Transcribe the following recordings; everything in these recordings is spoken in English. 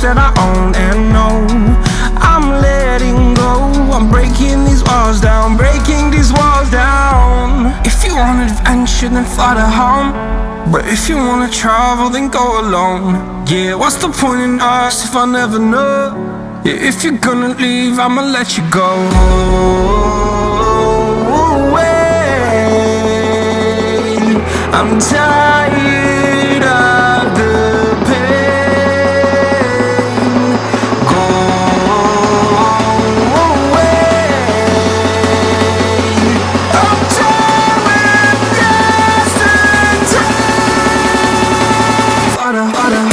that I own and know. I'm letting go, I'm breaking these walls down, breaking these walls down. If you want adventure, then fly to home. But if you wanna travel, then go alone. Yeah, what's the point in us if I never know? Yeah, if you're gonna leave, I'ma let you go. I'm tired of the pain. Go away. I'm done with yesterday. Harder, harder.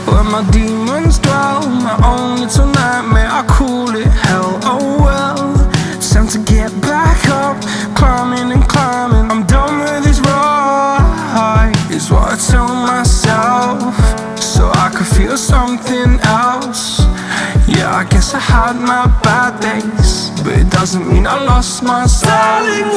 Where my demons dwell, my own little nightmare, I call it hell. Oh well, it's time to get back up, climbing and climbing. I'm done with this ride, is what I tell myself, so I could feel something else. Yeah, I guess I had my bad days, but it doesn't mean I lost my style.